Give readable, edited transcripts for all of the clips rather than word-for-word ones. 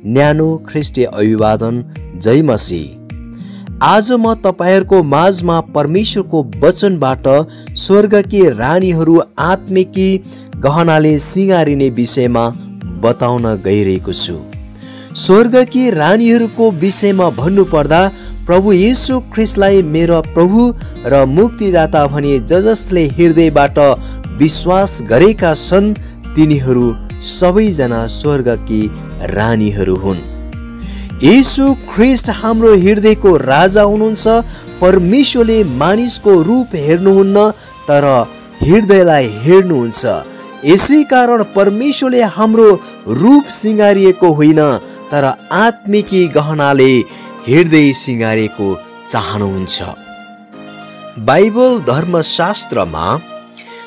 न्यानो ख्रिस्टीय अभिवादन। जय मसीह। आज म तपाईहरुको माझमा परमेश्वरको वचनबाट स्वर्गकी रानीहरू आत्मिकी गहनाले सिंगारिने विषयमा बताउन गइरहेको छु। स्वर्गकी रानीहरूको विषयमा भन्नुपर्दा प्रभु येशू ख्रिस्टलाई मेरो प्रभु र मुक्तिदाता भनी जसले हृदयबाट विश्वास गरेका छन् तिनीहरू सबैजना स्वर्गकी रानीहरू हुन्। येशू ख्रिस्ट हाम्रो हृदयको राजा हुनुहुन्छ। परमेश्वरले मानिसको रूप हेर्नुहुन्न तर हृदयलाई हेर्नुहुन्छ। यसै कारण परमेश्वरले हाम्रो रूप सिंगारिएको होइन तर आत्मिकी गहनाले हृदय सिंगारेको चाहनुहुन्छ। बाइबल धर्मशास्त्रमा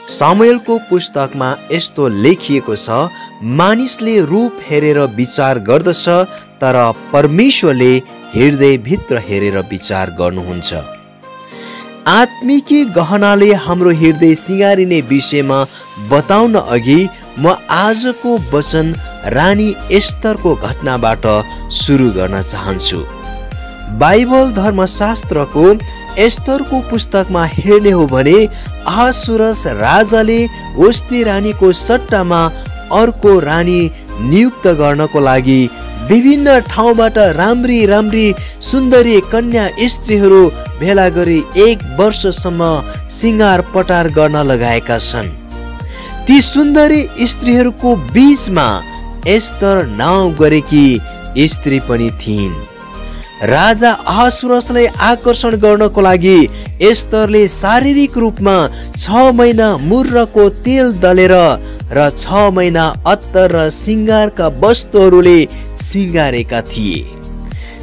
सामुएलको पुस्तकमा यस्तो लेखिएको छ, मानिसले रूप हेरेर विचार गर्दछ तर परमेश्वरले हृदय भित्र हेरेर विचार गर्नुहुन्छ। आत्मिकी गहनाले हाम्रो हृदय सिंगारिने विषयमा बताउन अघि म आजको वचन रानी एस्तरको घटनाबाट सुरु गर्न चाहन्छु। बाइबल धर्मशास्त्रको एस्तरको पुस्तकमा हेर्ने हो भने अहसुरस राजाले वस्ती रानीको सट्टामा अर्को रानी नियुक्त गर्नको लागि विभिन्न ठाउँबाट राम्री राम्री सुन्दरी कन्या स्त्रीहरू भेला गरी 1 वर्षसम्म सिंगार पटार गर्न लगाएका छन्। ती सुन्दरी स्त्रीहरूको बीचमा एस्तर नाउँ गरेकी स्त्री पनि थिइन्। राजा अहसुरसलाई आकर्षण गर्नको लागि एस्तरले शारीरिक रूपमा 6 महिना मुर्रको तेल दलेर र 6 महिना अत्तर र सिंगारका वस्तुहरूले सिंगारेका थिए।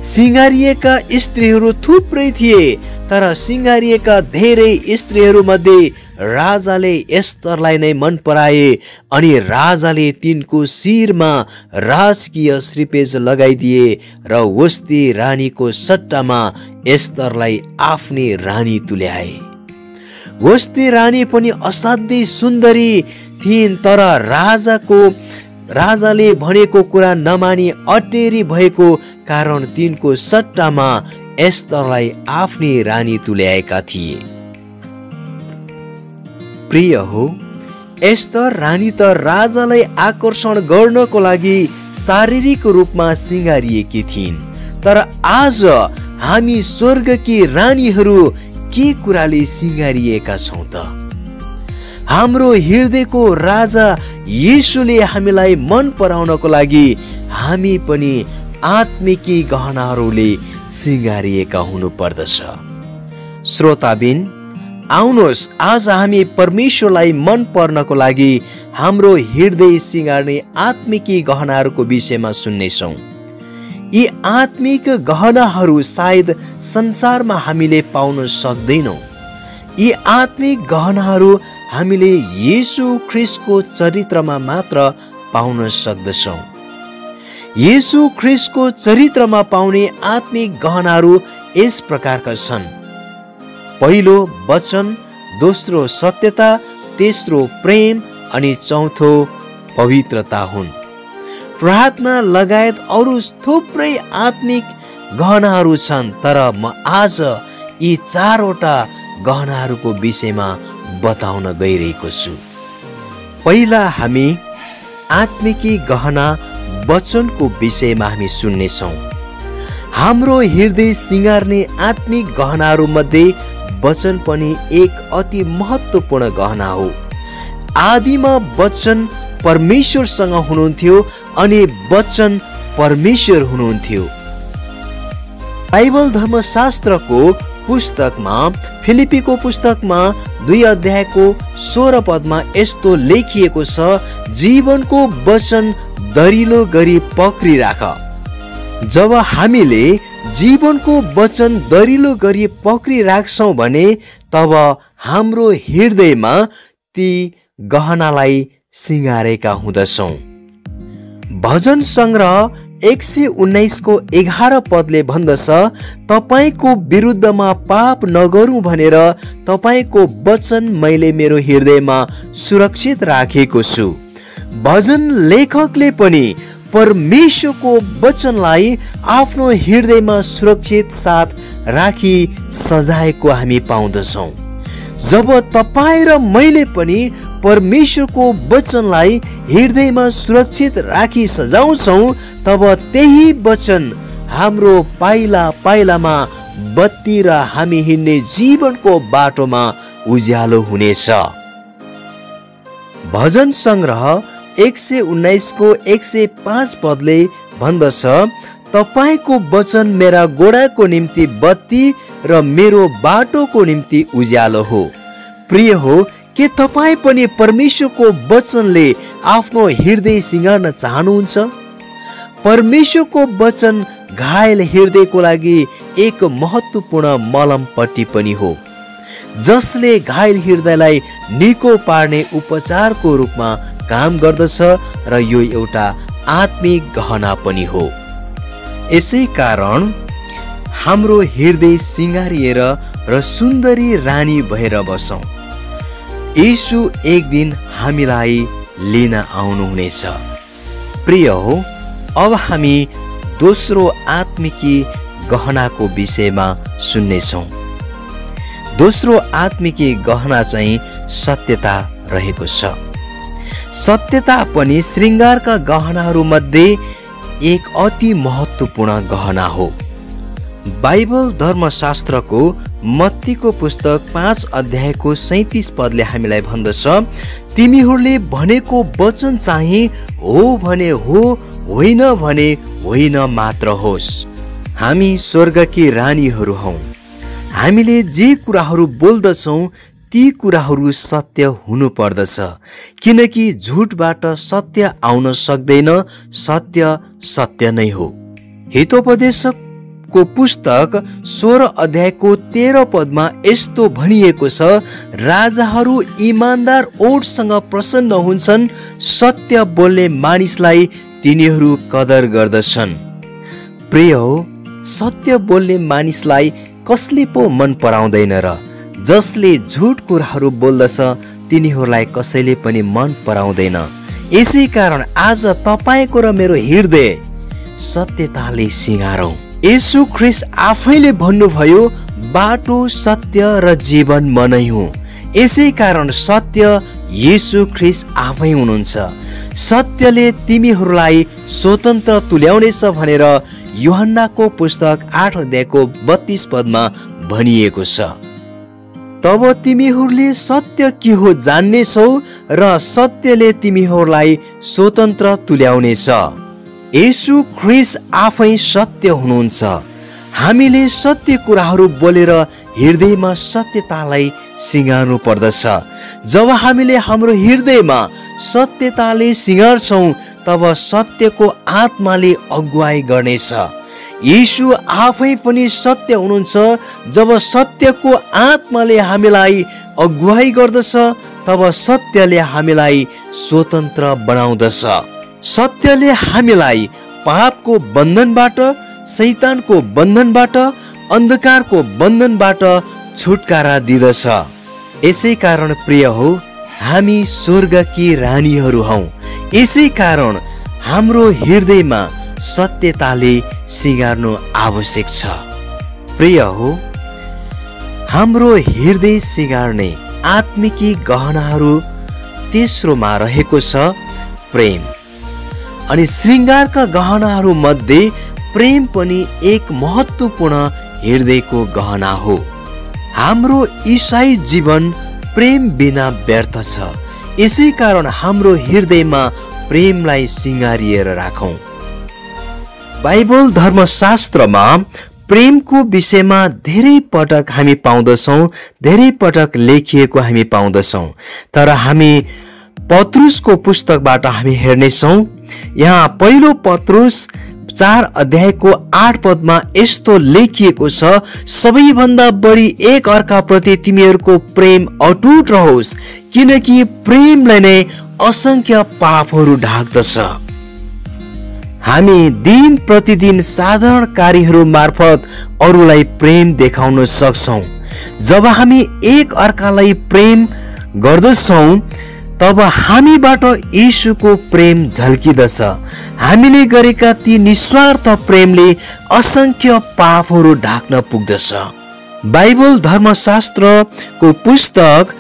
सिंगारिएका स्त्रीहरू थुप्रै थिए तर सिंगारिएका धेरै स्त्रीहरू मध्ये राजाले एस्तरलाई नै मन पराए अनि राजाले तिनको शिरमा राजकीय श्रीपेज लगाइदिए र वस्ती रानीको सट्टामा एस्तरलाई आफ्नै रानी तुल्याए। वस्ती रानी पनि असाध्यै सुन्दरी थिइन् तर राजाले भनेको कुरा नमानी अटेरी भएको कारण तिनको सट्टामा एस्तरलाई आफ्नै रानी तुल्याएका थिए। प्रिय हो, एस्तर रानी त राजालाई आकर्षण गर्नको लागि शारीरिक रूपमा सिंगारिएकी थिइन् तर आज हामी स्वर्गकी रानीहरू के कुराले सिंगारिएका छौं त? हाम्रो हृदयको राजा येशूले हामीलाई मन पराउनको लागि हामी पनि आत्मिकी गहनाहरूले सिंगारिएका हुनुपर्दछ। श्रोताबिन, आउनुहोस् आज हामी परमेश्वरलाई मन पर्नको लागि हाम्रो हृदय सिंगार्ने आत्मिकी गहनाहरूको विषयमा सुन्नेछौँ। यी आत्मिक गहनाहरू सायद संसारमा हामीले पाउन सक्दैनौँ। यी आत्मिक गहनाहरू हामीले येशू ख्रिस्टको चरित्रमा मात्र पाउन सक्दछौँ। येशू ख्रिस्टको चरित्रमा पाउने आत्मिक गहनाहरू यस प्रकारका छन्। पहिलो वचन, दोस्रो सत्यता, तेस्रो प्रेम अनि चौथो पवित्रता हुन्। प्रार्थना लगायत अरू थुप्रै आत्मिक गहनाहरू छन् तर म आज यी 4वटा गहनाहरूको विषयमा बताउन गइरहेको छु। पहिला हामी आत्मिकी गहना वचनको विषयमा हामी सुन्नेछौँ। हाम्रो हृदय सिंगार्ने आत्मिक गहनाहरू मध्ये वचन पनि एक अति महत्त्वपूर्ण गहना हो। आदिमा वचन परमेश्वरसँग हुनुहुन्थ्यो अनि वचन परमेश्वर हुनुहुन्थ्यो। बाइबल धर्मशास्त्रको पुस्तकमा फिलिपीको पुस्तकमा 2 अध्यायको 16 पदमा यस्तो लेखिएको छ, जीवनको वचन दरिलो गरी पक्रिराख। जब हामीले जीवनको वचन दरिलो गरी पक्रिराख्छौँ भने तब हाम्रो हृदयमा ती गहनालाई सिंगारेका हुँदछौँ। भजन सङ्ग्रह 119 को 11 पदले भन्दछ, तपाईको विरुद्धमा पाप नगरौं भनेर तपाईको वचन मैले मेरो हृदयमा सुरक्षित राखेको छु। भजन लेखकले पनि परमेश्वरको वचनलाई आफ्नो हृदयमा सुरक्षित साथ राखी सजाएको हामी पाउँदछौँ। जब तपाईँ र मैले पनि परमेश्वरको वचनलाई हृदयमा सुरक्षित राखी सजाउँछौँ, तब त्यही वचन हाम्रो पाइला पाइलामा बत्ती र हामी हिँड्ने जीवनको बाटोमा उज्यालो हुनेछ। भजन सङ्ग्रह 119 को 105 पदले भन्दछ, तपाईको वचन मेरा गोडाको निम्ति बत्ती र मेरो बाटोको निम्ति उज्यालो हो। प्रिय हो, के तपाईँ पनि परमेश्वरको वचनले आफ्नो हृदय सिँगार्न चाहनुहुन्छ? परमेश्वरको वचन घायल हृदयको लागि एक महत्त्वपूर्ण मलमपट्टी पनि हो, जसले घायल हृदयलाई निको पार्ने उपचारको रूपमा काम गर्दछ र यो एउटा आत्मिक गहना पनि हो। यसै कारण हाम्रो हृदय सिँगारिएर र सुन्दरी रानी भएर बसौँ। यीशु एक दिन हामीलाई लिन आउनुहुनेछ। प्रिय हो, अब हामी दोस्रो आत्मिकी गहनाको विषयमा सुन्नेछौँ। दोस्रो आत्मिकी गहना चाहिँ सत्यता रहेको छ। सत्यता पनि श्रृङ्गारका गहनाहरू मध्ये एक अति महत्त्वपूर्ण गहना हो। बाइबल धर्मशास्त्रको मत्तीको पुस्तक 5 अध्यायको 37 पदले हामीलाई भन्दछ, तिमीहरूले भनेको वचन चाहिँ हो भने हो, होइन भने होइन मात्र होस्। हामी स्वर्गकी रानीहरू हौँ। हामीले जे कुराहरू बोल्दछौँ ती कुराहरू सत्य हुनु पर्दछ, किनकि झुटबाट सत्य आउन सक्दैन। सत्य सत्य नै हो। हितोपदेशको पुस्तक 16 अध्यायको 13 पदमा यस्तो भनिएको छ, राजाहरू इमानदार ओठसँग प्रसन्न हुन्छन्, सत्य बोल्ने मानिसलाई तिनीहरू कदर गर्दछन्। प्रिय हो, सत्य बोल्ने मानिसलाई कसले पो मन पराउँदैन र जसले झुट कुराहरू बोल्दछ तिनीहरूलाई कसैले पनि मन पराउँदैन। यसै कारण आज तपाईँको र मेरो हृदय सत्यताले सिँगारौँ। येशू ख्रीष्ट आफैले भन्नुभयो, बाटो सत्य र जीवन म नै हुँ। यसै कारण सत्य येशू ख्रीष्ट आफै हुनुहुन्छ। सत्यले तिमीहरूलाई स्वतन्त्र तुल्याउनेछ भनेर यूहन्नाको पुस्तक 8 अध्यायको 32 पदमा भनिएको छ। तब तिमीहरूले सत्य के हो जान्नेछौ र सत्यले तिमीहरूलाई स्वतन्त्र तुल्याउनेछ। येशू ख्रीष्ट आफै सत्य हुनुहुन्छ। हामीले सत्य कुराहरू बोलेर हृदयमा सत्यतालाई सिँगार्नु पर्दछ। जब हामीले हाम्रो हृदयमा सत्यताले सिँगार्छौँ तब सत्यको आत्माले अगुवाई गर्नेछ। येशू आफै पनि सत्य हुनुहुन्छ। जब सत्यको आत्माले हामीलाई अगुवाई गर्दछ तब सत्यले हामीलाई स्वतन्त्र बनाउँदछ। सत्यले हामीलाई पापको बन्धनबाट, शैतानको बन्धनबाट, अन्धकारको बन्धनबाट छुटकारा दिदछ। यसै कारण प्रिय हो, हामी स्वर्गकी रानीहरू हौँ। यसै कारण हाम्रो हृदयमा सत्यताले सिँगार्नु आवश्यक छ। प्रिय हो, हाम्रो हृदय सिँगार्ने आत्मिकी गहनाहरू तेस्रोमा रहेको छ प्रेम। अनि श्रृङ्गारका गहनाहरू मध्ये प्रेम पनि एक महत्त्वपूर्ण हृदयको गहना हो। हाम्रो ईसाई जीवन प्रेम बिना व्यर्थ छ। यसै कारण हाम्रो हृदयमा प्रेमलाई सिँगारिएर राखौँ। बाइबल धर्मशास्त्रमा प्रेमको विषयमा धेरै पटक हामी पाउँदछौँ, धेरै पटक लेखिएको हामी पाउँदछौँ। तर हामी पत्रुसको पुस्तकबाट हामी हेर्नेछौँ। यहाँ पहिलो पत्रुस 4 अध्यायको 8 पदमा यस्तो लेखिएको छ, सबैभन्दा बढी एक अर्का प्रति तिमीहरूको प्रेम अटुट रहोस्, किनकि प्रेमले नै असंख्य पापहरू ढाक्दछ। हामी दिन प्रतिदिन साधारण कार्यहरू मार्फत अरूलाई प्रेम देखाउन सक्छौँ। जब हामी एक अर्कालाई प्रेम गर्दछौँ तब हामीबाट येशूको प्रेम झल्किदछ। हामीले गरेका ती निस्वार्थ प्रेमले असंख्य पापहरू ढाक्न पुग्दछ। बाइबल धर्मशास्त्रको पुस्तक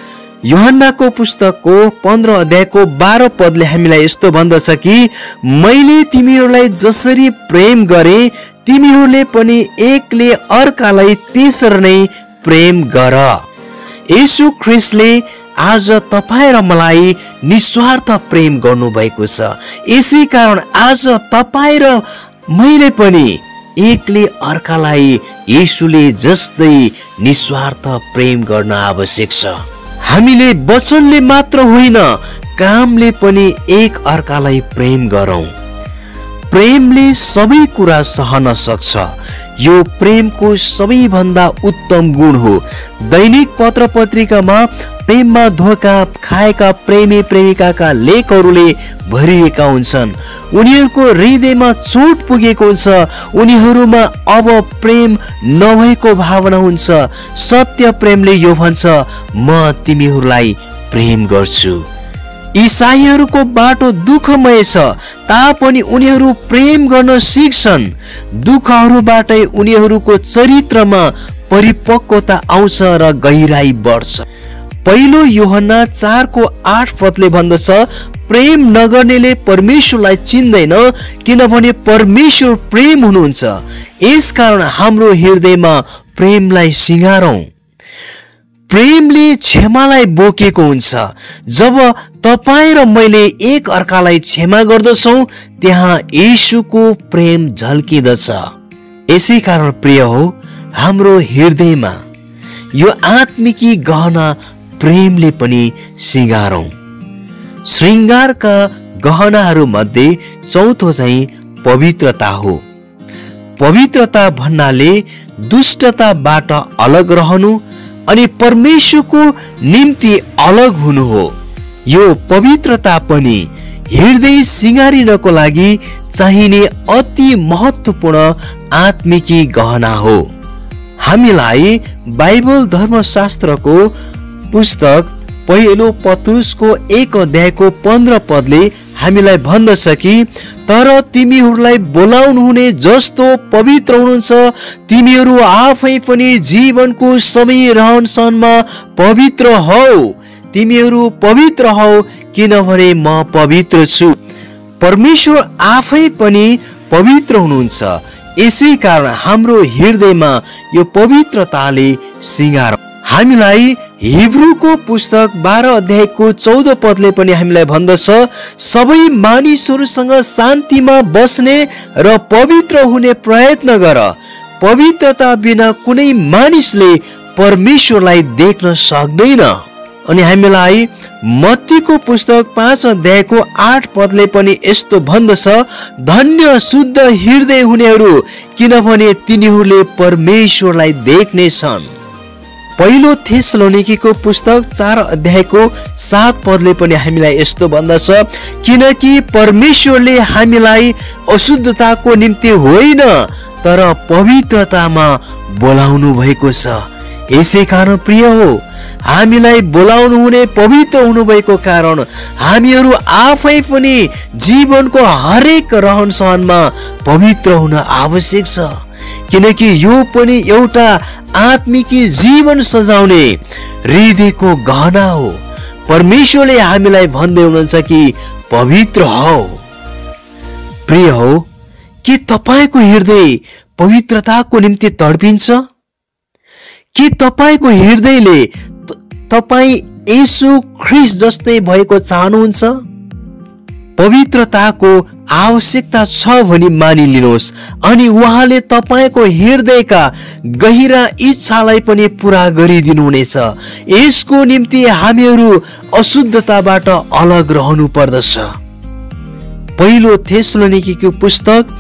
यूहन्नाको पुस्तकको 15 अध्यायको 12 पदले हामीलाई यस्तो भन्दछ कि मैले तिमीहरूलाई जसरी प्रेम गरे तिमीहरूले पनि एकले अर्कालाई त्यसरी नै प्रेम गर। येशू ख्रीष्टले आज तपाईं र मलाई निस्वार्थ प्रेम गर्नु भएको छ। यसै कारण आज तपाईं र मैले पनि एकले अर्कालाई येशूले जस्तै निस्वार्थ प्रेम गर्न आवश्यक छ। हामीले वचनले मात्र होइन कामले पनि एक अर्कालाई प्रेम गरौं। प्रेमले सबै कुरा सहन सक्छ। यो प्रेमको सबैभन्दा उत्तम गुण हो। दैनिक पत्र पत्रिकामा प्रेममा धोका खाएका प्रेमी प्रेमिकाका लेखहरूले भरिएका हुन्छन्। उनीहरूको हृदयमा चोट पुगेको हुन्छ। उनीहरूमा अब प्रेम नभएको भावना हुन्छ। सत्य प्रेमले यो भन्छ, म तिमीहरूलाई प्रेम गर्छु। ईसाईहरूको बाटो दुःखमय छ तापनि उनीहरू प्रेम गर्न सिक्छन्। दुःखहरूबाटै उनीहरूको चरित्रमा परिपक्वता आउँछ र गहिराई बढ्छ। पहिलो यूहन्ना 4:8 पदले भन्दछ, प्रेम नगर्नेले परमेश्वरलाई चिन्दैन किनभने परमेश्वर प्रेम हुनुहुन्छ। यसकारण हाम्रो हृदयमा प्रेमलाई सिंगारौं। प्रेमले क्षमालाई बोकेको हुन्छ। जब तपाईं र मैले एक अर्कालाई क्षमा गर्दछौं त्यहाँ येशूको प्रेम झल्किदछ। यसै कारण प्रिय हो, हाम्रो हृदयमा यो आत्मिकी गहना प्रेमले पनि सिंगारौं। श्रृंगारका गहनाहरू मध्ये चौथो चाहिँ पवित्रता हो। पवित्रता भन्नाले दुष्टताबाट अलग रहनु अनि परमेश्वरको निम्ति अलग हुनु हो। यो पवित्रता पनि हृदय सिंगारिनको लागि चाहिने अति महत्त्वपूर्ण आत्मिकी गहना हो। हामीलाई बाइबल धर्मशास्त्रको पुस्तक पहिलो पत्रुसको 1 अध्यायको 15 पदले हामीलाई भन्दछ कि तर तिमीहरूलाई बोलाउनु हुने जस्तो पवित्र हुनुहुन्छ तिमीहरू आफै पनि जीवनको सबै रहनसहनमा पवित्र हौ। तिमीहरू पवित्र हौ किनभने म पवित्र छु। परमेश्वर आफै पनि पवित्र हुनुहुन्छ। यसै कारण हाम्रो हृदयमा यो पवित्रताले सिंगार। हामीलाई हिब्रूको पुस्तक 12 अध्यायको 14 पदले पनि हामीलाई भन्दछ, सबै मानिसहरूसँग शान्तिमा बस्ने र पवित्र हुने प्रयत्न गर। पवित्रता बिना कुनै मानिसले परमेश्वरलाई देख्न सक्दैन। अनि हामीलाई मत्तीको पुस्तक 5 अध्यायको 8 पदले पनि यस्तो भन्दछ, धन्य शुद्ध हृदय हुनेहरू किनभने तिनीहरूले परमेश्वरलाई देख्नेछन्। पहिलो थेसलोनिकीको पुस्तक 4 अध्यायको 7 पदले पनि हामीलाई यस्तो भन्दछ, किनकि परमेश्वरले हामीलाई अशुद्धताको निम्ति होइन तर पवित्रतामा बोलाउनु भएको छ। यसै कारण प्रिय हो, हामीलाई बोलाउनु हुने पवित्र हुनु भएको कारण हामीहरू आफै पनि जीवनको हरेक रहनसहनमा पवित्र हुन आवश्यक छ। किनकि यो पनि एउटा आत्मिकी जीवन सजाउने हृदयको गहना हो। परमेश्वरले हामीलाई भन्दै हुनुहुन्छ कि पवित्र हौ। प्रिय हो, के तपाईको हृदय पवित्रताको निम्ति तडपिन्छ? के तपाईको हृदयले तपाई येशू ख्रीष्ट जस्तै भएको चाहनुहुन्छ? पवित्रताको आवश्यकता छ भनी मानिलिनुहोस् अनि उहाँले तपाईको हृदयका गहिरा इच्छालाई पनि पूरा गरिदिनु हुनेछ। यसको निम्ति हामीहरू अशुद्धताबाट अलग रहनु पर्दछ। पहिलो थेसलोनिकीको पुस्तक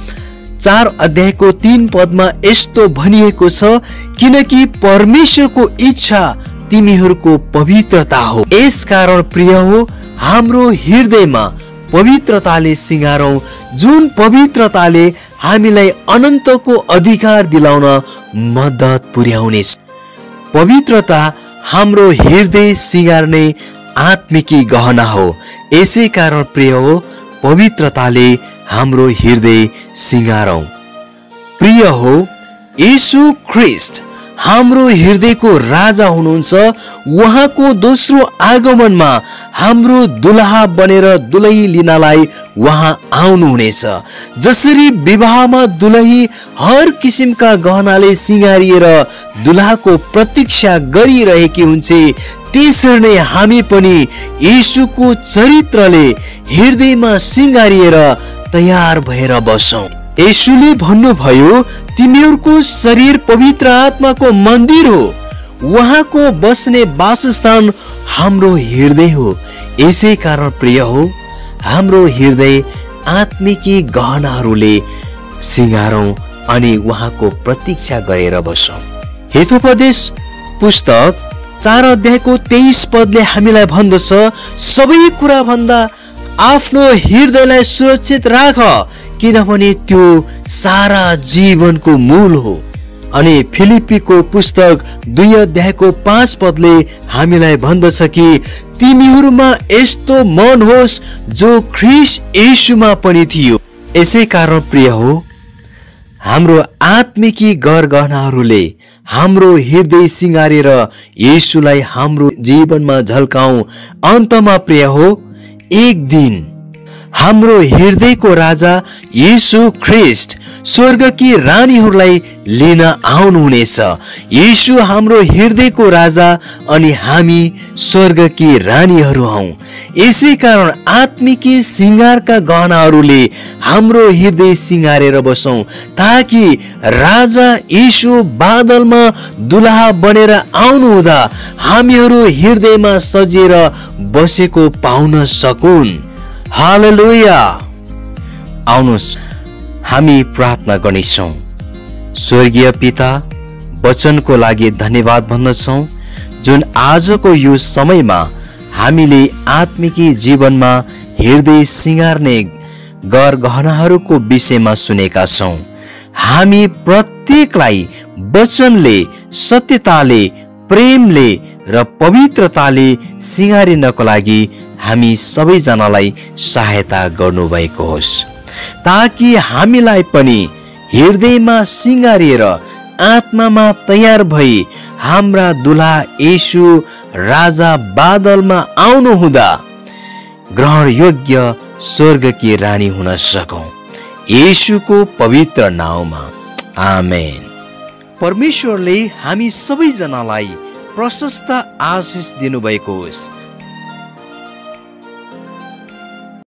4 अध्यायको 3 पदमा यस्तो भनिएको छ, किनकि परमेश्वरको इच्छा तिमीहरूको पवित्रता हो। यसकारण प्रिय हो, हाम्रो हृदयमा पवित्रताले सिंगारौं, जुन पवित्रताले हामीलाई अनन्तको अधिकार दिलाउन मद्दत पुर्याउनेछ। पवित्रता हाम्रो हृदय सिंगार्ने आत्मिकी गहना हो। यसै कारण प्रिय हो, पवित्रताले हाम्रो हृदय सिंगारौं। प्रिय हो, येशू ख्रीष्ट हाम्रो हृदयको राजा हुनुहुन्छ। उहाँको दोस्रो आगमनमा हाम्रो दुलहा बनेर दुलही लिनलाई उहाँ आउनुहुनेछ। जसरी विवाहमा दुलही हर किसिमका गहनाले सिंगारिएर दुलहाको प्रतीक्षा गरिरहेकी हुन्छ, त्यसरी नै हामी पनि येशूको चरित्रले हृदयमा सिंगारिएर तयार भएर बसौं। येशूले भन्नुभयो, तिमीहरूको शरीर पवित्र आत्माको मन्दिर हो। उहाँको बस्ने वासस्थान हाम्रो हृदय हो। यसै कारण प्रिय हो, हाम्रो हृदय आत्मिकी गहनाहरूले सिंगारौं अनि उहाँको प्रतीक्षा गरेर बसौं। हितोपदेश पुस्तक 4 अध्यायको 23 पदले हामीलाई भन्दछ, सबै कुरा भन्दा आफ्नो हृदयलाई सुरक्षित राख, किनभने त्यो सारा जीवनको मूल हो। अनि फिलिप्पीको पुस्तक 2 अध्यायको 5 पदले हामीलाई भन्दछ कि तिमीहरूमा यस्तो मन होस् जो ख्रीष्ट येशूमा पनि थियो। यसै कारण प्रिय हो, हाम्रो आत्मिकी गरगहनाहरूले हाम्रो हृदय सिंगारेर येशूलाई हाम्रो जीवनमा झल्काऊ। अन्तमा प्रिय हो, एक दिन हाम्रो हृदयको राजा येशू ख्रीष्ट स्वर्गकी रानीहरूलाई लिन आउनुहुनेछ। येशू हाम्रो हृदयको राजा अनि हामी स्वर्गकी रानीहरू हौ। यसै कारण आत्मिकी सिंगारका गहनाहरूले हाम्रो हृदय सिंगारेर बसौं, ताकि राजा येशू बादलमा दुलहा बनेर आउनुहुँदा हामीहरू हृदयमा सजिएर बसेको पाउन सकुन्। हालेलुया। आउनुहोस् हामी प्रार्थना गर्नेछौँ। स्वर्गीय पिता, वचनको लागि धन्यवाद भन्दछौँ, जुन आजको यो समयमा हामीले आत्मिकी जीवनमा हृदय सिंगार्ने गरगहनाहरूको विषयमा सुनेका छौँ। हामी प्रत्येकलाई वचनले, सत्यताले, प्रेमले र पवित्रताले सिंगारिनको लागि हामी सबैजनालाई सहायता गर्नुभएको होस्, ताकि हामीलाई पनि हृदयमा सिंगारिएर आत्मामा तयार भई हाम्रा दुलहा येशू राजा बादलमा आउनु हुँदा ग्रहण योग्य स्वर्गकी रानी हुन सकौं। येशूको पवित्र नाममा आमेन। परमेश्वरले हामी सबैजनालाई प्रशस्त आशिष दिनुभएको होस्।